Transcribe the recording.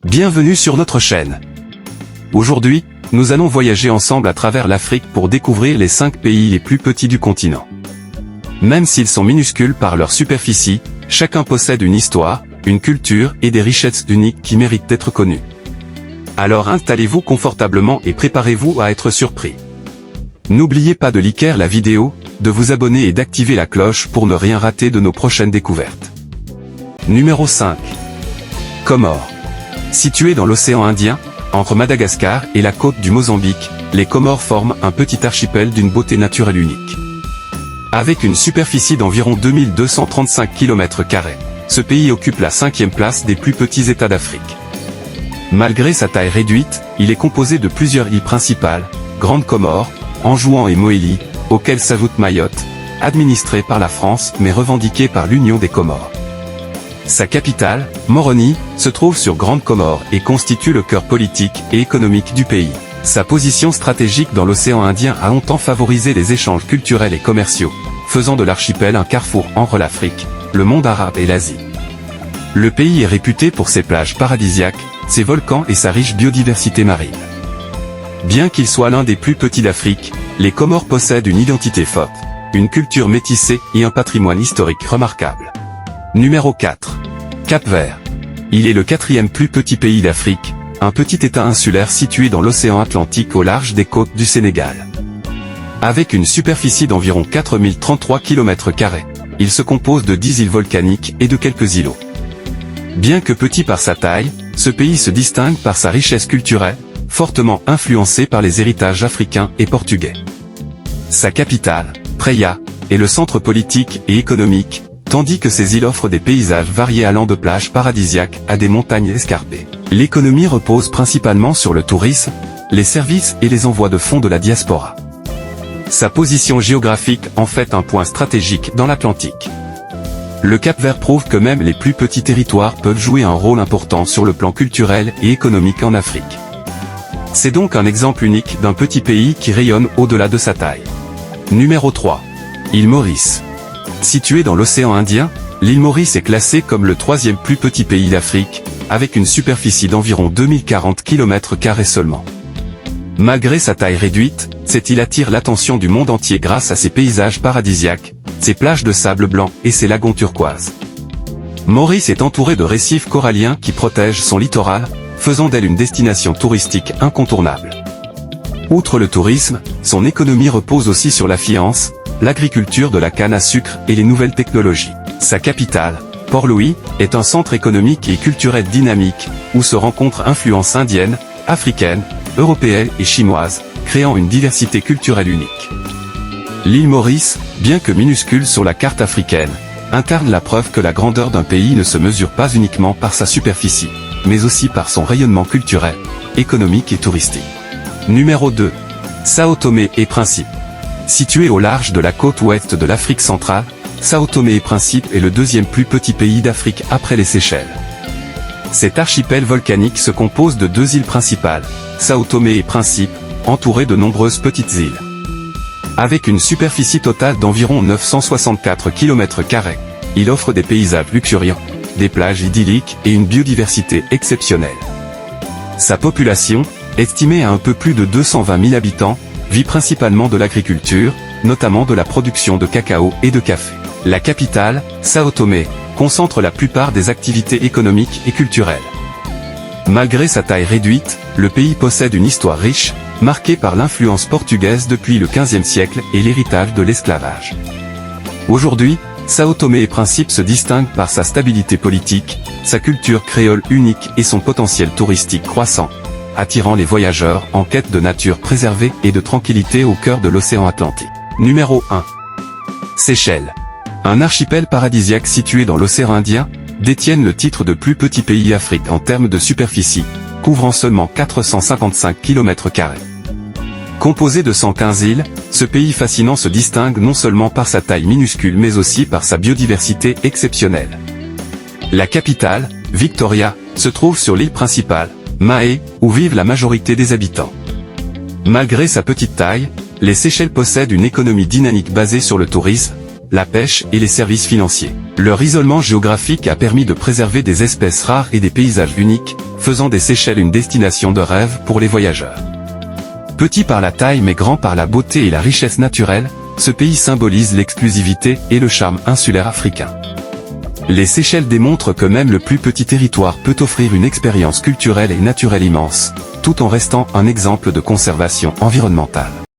Bienvenue sur notre chaîne. Aujourd'hui, nous allons voyager ensemble à travers l'Afrique pour découvrir les 5 pays les plus petits du continent. Même s'ils sont minuscules par leur superficie, chacun possède une histoire, une culture et des richesses uniques qui méritent d'être connues. Alors installez-vous confortablement et préparez-vous à être surpris. N'oubliez pas de liker la vidéo, de vous abonner et d'activer la cloche pour ne rien rater de nos prochaines découvertes. Numéro 5. Comores. Situés dans l'océan Indien, entre Madagascar et la côte du Mozambique, les Comores forment un petit archipel d'une beauté naturelle unique. Avec une superficie d'environ 2235 km², ce pays occupe la 5e place des plus petits États d'Afrique. Malgré sa taille réduite, il est composé de plusieurs îles principales, Grande Comore, Anjouan et Moélie, auxquelles s'ajoute Mayotte, administrée par la France mais revendiquée par l'Union des Comores. Sa capitale, Moroni, se trouve sur Grande Comore et constitue le cœur politique et économique du pays. Sa position stratégique dans l'océan Indien a longtemps favorisé les échanges culturels et commerciaux, faisant de l'archipel un carrefour entre l'Afrique, le monde arabe et l'Asie. Le pays est réputé pour ses plages paradisiaques, ses volcans et sa riche biodiversité marine. Bien qu'il soit l'un des plus petits d'Afrique, les Comores possèdent une identité forte, une culture métissée et un patrimoine historique remarquable. Numéro 4. Cap-Vert. Il est le 4e plus petit pays d'Afrique, un petit État insulaire situé dans l'océan Atlantique au large des côtes du Sénégal. Avec une superficie d'environ 4033 km², il se compose de 10 îles volcaniques et de quelques îlots. Bien que petit par sa taille, ce pays se distingue par sa richesse culturelle, fortement influencée par les héritages africains et portugais. Sa capitale, Praia, est le centre politique et économique, tandis que ces îles offrent des paysages variés allant de plages paradisiaques à des montagnes escarpées. L'économie repose principalement sur le tourisme, les services et les envois de fonds de la diaspora. Sa position géographique en fait un point stratégique dans l'Atlantique. Le Cap-Vert prouve que même les plus petits territoires peuvent jouer un rôle important sur le plan culturel et économique en Afrique. C'est donc un exemple unique d'un petit pays qui rayonne au-delà de sa taille. Numéro 3. Île Maurice. Située dans l'océan Indien, l'île Maurice est classée comme le 3e plus petit pays d'Afrique, avec une superficie d'environ 2040 km² seulement. Malgré sa taille réduite, cette île attire l'attention du monde entier grâce à ses paysages paradisiaques, ses plages de sable blanc et ses lagons turquoises. Maurice est entourée de récifs coralliens qui protègent son littoral, faisant d'elle une destination touristique incontournable. Outre le tourisme, son économie repose aussi sur la finance, l'agriculture de la canne à sucre et les nouvelles technologies. Sa capitale, Port-Louis, est un centre économique et culturel dynamique, où se rencontrent influences indiennes, africaines, européennes et chinoises, créant une diversité culturelle unique. L'île Maurice, bien que minuscule sur la carte africaine, incarne la preuve que la grandeur d'un pays ne se mesure pas uniquement par sa superficie, mais aussi par son rayonnement culturel, économique et touristique. Numéro 2. Sao Tomé et Principe. Situé au large de la côte ouest de l'Afrique centrale, Sao Tomé et Principe est le 2e plus petit pays d'Afrique après les Seychelles. Cet archipel volcanique se compose de 2 îles principales, Sao Tomé et Principe, entourées de nombreuses petites îles. Avec une superficie totale d'environ 964 km², il offre des paysages luxuriants, des plages idylliques et une biodiversité exceptionnelle. Sa population, estimée à un peu plus de 220 000 habitants, vit principalement de l'agriculture, notamment de la production de cacao et de café. La capitale, Sao Tomé, concentre la plupart des activités économiques et culturelles. Malgré sa taille réduite, le pays possède une histoire riche, marquée par l'influence portugaise depuis le XVe siècle et l'héritage de l'esclavage. Aujourd'hui, Sao Tomé et Principe se distingue par sa stabilité politique, sa culture créole unique et son potentiel touristique croissant, attirant les voyageurs en quête de nature préservée et de tranquillité au cœur de l'océan Atlantique. Numéro 1. Seychelles. Un archipel paradisiaque situé dans l'océan Indien, détiennent le titre de plus petit pays d'Afrique en termes de superficie, couvrant seulement 455 km². Composé de 115 îles, ce pays fascinant se distingue non seulement par sa taille minuscule mais aussi par sa biodiversité exceptionnelle. La capitale, Victoria, se trouve sur l'île principale, Mahé, où vivent la majorité des habitants. Malgré sa petite taille, les Seychelles possèdent une économie dynamique basée sur le tourisme, la pêche et les services financiers. Leur isolement géographique a permis de préserver des espèces rares et des paysages uniques, faisant des Seychelles une destination de rêve pour les voyageurs. Petit par la taille mais grand par la beauté et la richesse naturelle, ce pays symbolise l'exclusivité et le charme insulaire africain. Les Seychelles démontrent que même le plus petit territoire peut offrir une expérience culturelle et naturelle immense, tout en restant un exemple de conservation environnementale.